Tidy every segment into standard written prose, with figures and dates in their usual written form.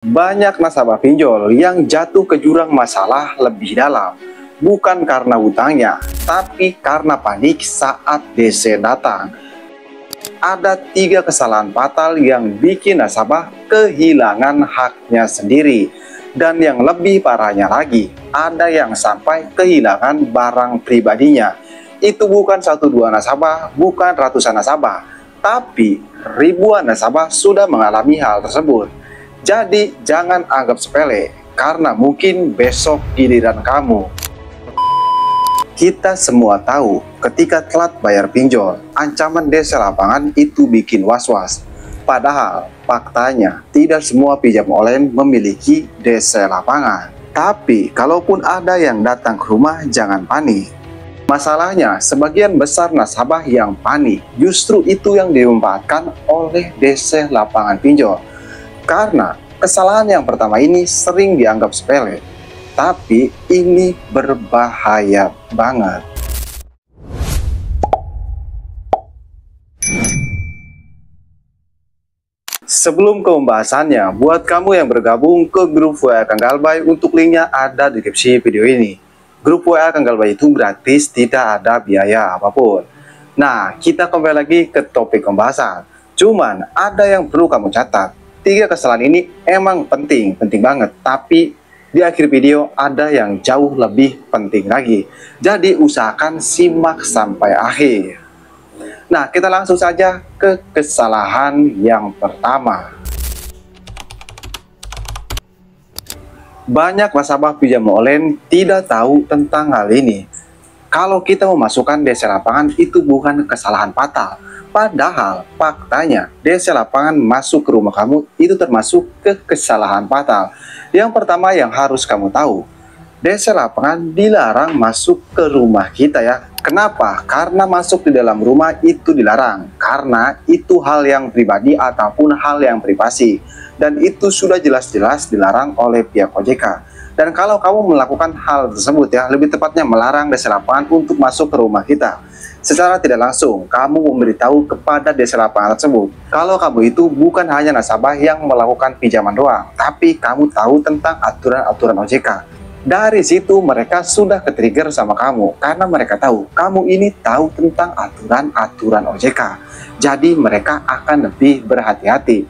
Banyak nasabah pinjol yang jatuh ke jurang masalah lebih dalam, bukan karena hutangnya, tapi karena panik saat DC datang. Ada 3 kesalahan fatal yang bikin nasabah kehilangan haknya sendiri. Dan yang lebih parahnya lagi, ada yang sampai kehilangan barang pribadinya. Itu bukan 1-2 nasabah, bukan ratusan nasabah, tapi ribuan nasabah sudah mengalami hal tersebut. Jadi jangan anggap sepele, karena mungkin besok giliran kamu. Kita semua tahu, ketika telat bayar pinjol, ancaman DC lapangan itu bikin was-was. Padahal, faktanya tidak semua pinjam online memiliki DC lapangan. Tapi, kalaupun ada yang datang ke rumah, jangan panik. Masalahnya, sebagian besar nasabah yang panik, justru itu yang dimanfaatkan oleh DC lapangan pinjol. Karena kesalahan yang pertama ini sering dianggap sepele, tapi ini berbahaya banget. Sebelum ke pembahasannya, buat kamu yang bergabung ke grup WA Kang Galbay, untuk linknya ada di deskripsi video ini. Grup WA Kang Galbay itu gratis, tidak ada biaya apapun. Nah, kita kembali lagi ke topik pembahasan. Cuman ada yang perlu kamu catat. 3 kesalahan ini emang penting banget, tapi di akhir video ada yang jauh lebih penting lagi. Jadi usahakan simak sampai akhir. Nah, kita langsung saja ke kesalahan yang pertama. Banyak nasabah pinjam online tidak tahu tentang hal ini. Kalau kita memasukkan DC lapangan itu bukan kesalahan fatal. Padahal faktanya DC lapangan masuk ke rumah kamu itu termasuk ke kesalahan fatal. Yang pertama yang harus kamu tahu, DC lapangan dilarang masuk ke rumah kita ya. Kenapa? Karena masuk di dalam rumah itu dilarang. Karena itu hal yang pribadi ataupun hal yang privasi. Dan itu sudah jelas-jelas dilarang oleh pihak OJK. Dan kalau kamu melakukan hal tersebut ya, lebih tepatnya melarang DC lapangan untuk masuk ke rumah kita, secara tidak langsung kamu memberitahu kepada DC lapangan tersebut kalau kamu itu bukan hanya nasabah yang melakukan pinjaman doang, tapi kamu tahu tentang aturan-aturan OJK. Dari situ mereka sudah ke-trigger sama kamu, karena mereka tahu kamu ini tahu tentang aturan-aturan OJK. Jadi mereka akan lebih berhati-hati.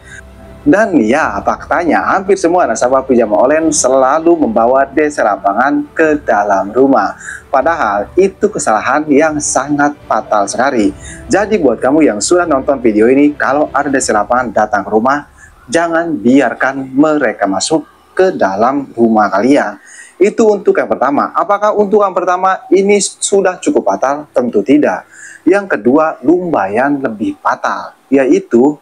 Dan ya, faktanya hampir semua nasabah pinjaman online selalu membawa DC lapangan ke dalam rumah. Padahal itu kesalahan yang sangat fatal sekali. Jadi buat kamu yang sudah nonton video ini, kalau ada DC lapangan datang ke rumah, jangan biarkan mereka masuk ke dalam rumah kalian. Itu untuk yang pertama. Apakah untuk yang pertama ini sudah cukup fatal? Tentu tidak. Yang kedua lumayan lebih fatal, yaitu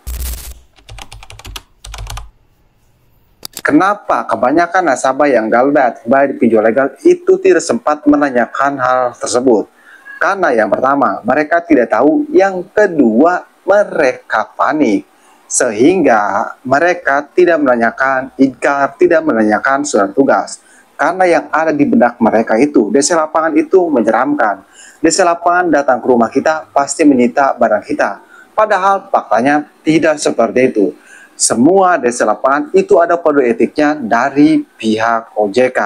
kenapa kebanyakan nasabah yang gagal bayar pinjol legal itu tidak sempat menanyakan hal tersebut? Karena yang pertama, mereka tidak tahu. Yang kedua, mereka panik. Sehingga mereka tidak menanyakan IDKAR, tidak menanyakan surat tugas. Karena yang ada di benak mereka itu, DC lapangan itu menyeramkan. DC lapangan datang ke rumah kita, pasti menyita barang kita. Padahal faktanya tidak seperti itu. Semua DC lapangan itu ada kode etiknya dari pihak OJK.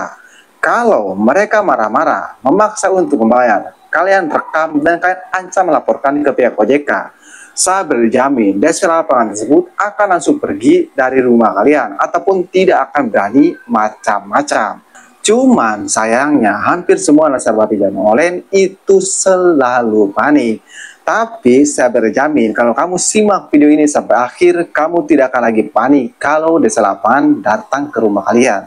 Kalau mereka marah-marah, memaksa untuk membayar, kalian rekam dan kalian ancam melaporkan ke pihak OJK. Saya berjamin DC lapangan tersebut akan langsung pergi dari rumah kalian ataupun tidak akan berani macam-macam. Cuman sayangnya hampir semua nasabah pinjaman online itu selalu panik. Tapi saya berjamin kalau kamu simak video ini sampai akhir, kamu tidak akan lagi panik kalau DC lapangan datang ke rumah kalian.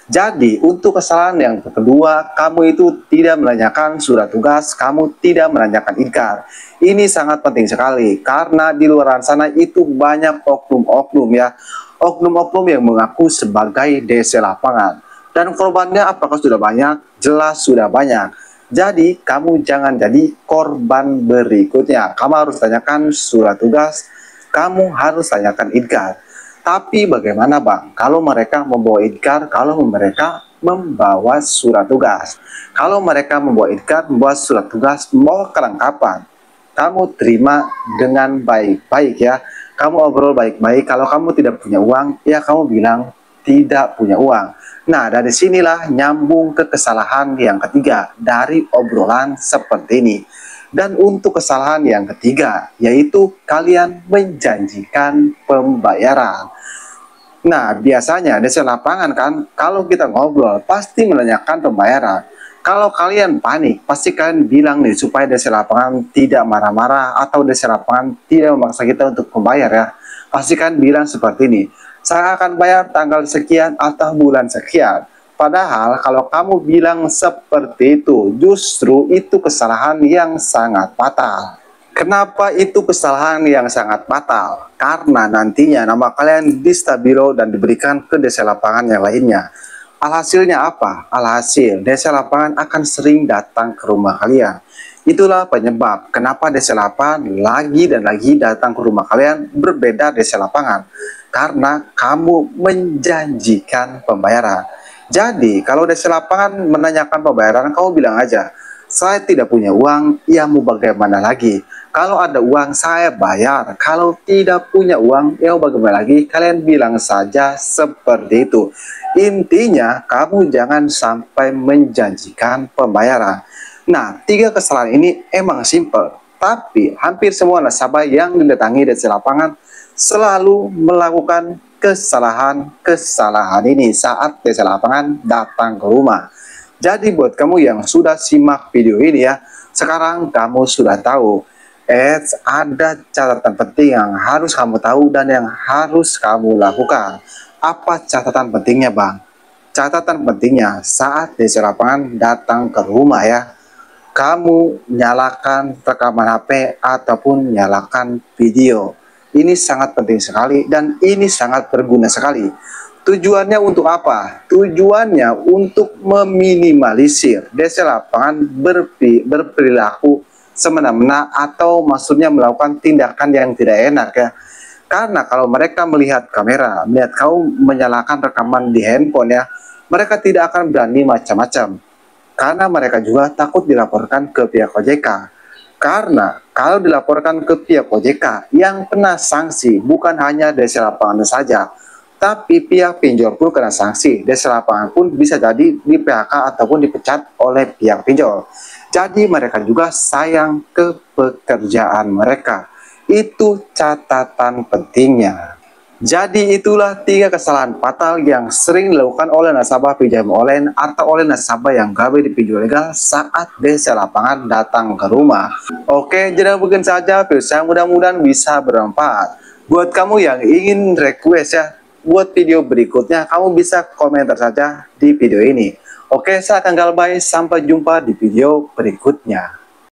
Jadi untuk kesalahan yang kedua, kamu itu tidak menanyakan surat tugas, kamu tidak menanyakan IDKAR. Ini sangat penting sekali karena di luar sana itu banyak oknum-oknum ya. Oknum-oknum yang mengaku sebagai DC lapangan. Dan korbannya apakah sudah banyak? Jelas sudah banyak. Jadi kamu jangan jadi korban berikutnya. Kamu harus tanyakan surat tugas, kamu harus tanyakan IDKAR. Tapi bagaimana Bang, kalau mereka membawa IDKAR, kalau mereka membawa surat tugas? Kalau mereka membawa IDKAR, membawa surat tugas, membawa kelengkapan, kamu terima dengan baik-baik ya. Kamu obrol baik-baik. Kalau kamu tidak punya uang, ya kamu bilang tidak punya uang. Nah, dari sinilah nyambung ke kesalahan yang ketiga dari obrolan seperti ini. Dan untuk kesalahan yang ketiga, yaitu kalian menjanjikan pembayaran. Nah, biasanya desa lapangan kan, kalau kita ngobrol, pasti menanyakan pembayaran. Kalau kalian panik, pasti kalian bilang nih, supaya desa lapangan tidak marah-marah, atau desa lapangan tidak memaksa kita untuk membayar ya. Pasti kalian bilang seperti ini, saya akan bayar tanggal sekian atau bulan sekian. Padahal kalau kamu bilang seperti itu, justru itu kesalahan yang sangat fatal. Kenapa itu kesalahan yang sangat fatal? Karena nantinya nama kalian distabilo dan diberikan ke desa lapangan yang lainnya. Alhasilnya apa? Alhasil desa lapangan akan sering datang ke rumah kalian. Itulah penyebab kenapa desa lapangan lagi dan lagi datang ke rumah kalian berbeda desa lapangan. Karena kamu menjanjikan pembayaran. Jadi kalau desa lapangan menanyakan pembayaran, kamu bilang aja, saya tidak punya uang, ya mau bagaimana lagi? Kalau ada uang saya bayar, kalau tidak punya uang ya bagaimana lagi? Kalian bilang saja seperti itu. Intinya kamu jangan sampai menjanjikan pembayaran. Nah, tiga kesalahan ini emang simple, tapi hampir semua nasabah yang didatangi desa lapangan selalu melakukan kesalahan ini saat desa lapangan datang ke rumah. Jadi buat kamu yang sudah simak video ini ya, sekarang kamu sudah tahu ada catatan penting yang harus kamu tahu dan yang harus kamu lakukan. Apa catatan pentingnya, Bang? Catatan pentingnya saat desa lapangan datang ke rumah ya, kamu nyalakan rekaman HP ataupun nyalakan video. Ini sangat penting sekali dan ini sangat berguna sekali. Tujuannya untuk apa? Tujuannya untuk meminimalisir desa lapangan berperilaku semena-mena atau maksudnya melakukan tindakan yang tidak enak ya. Karena kalau mereka melihat kamera, melihat kamu menyalakan rekaman di handphone ya, mereka tidak akan berani macam-macam. Karena mereka juga takut dilaporkan ke pihak OJK. Karena kalau dilaporkan ke pihak OJK, yang kena sanksi bukan hanya desa lapangan saja, tapi pihak pinjol pun kena sanksi. Desa lapangan pun bisa jadi di PHK ataupun dipecat oleh pihak pinjol. Jadi mereka juga sayang ke pekerjaan mereka. Itu catatan pentingnya. Jadi itulah tiga kesalahan fatal yang sering dilakukan oleh nasabah pinjam online atau oleh nasabah yang gawe di pinjol legal saat desa lapangan datang ke rumah. Oke, jadi mungkin saja video saya mudah-mudahan bisa bermanfaat. Buat kamu yang ingin request ya, buat video berikutnya, kamu bisa komentar saja di video ini. Oke, saya akan Galbay. Sampai jumpa di video berikutnya.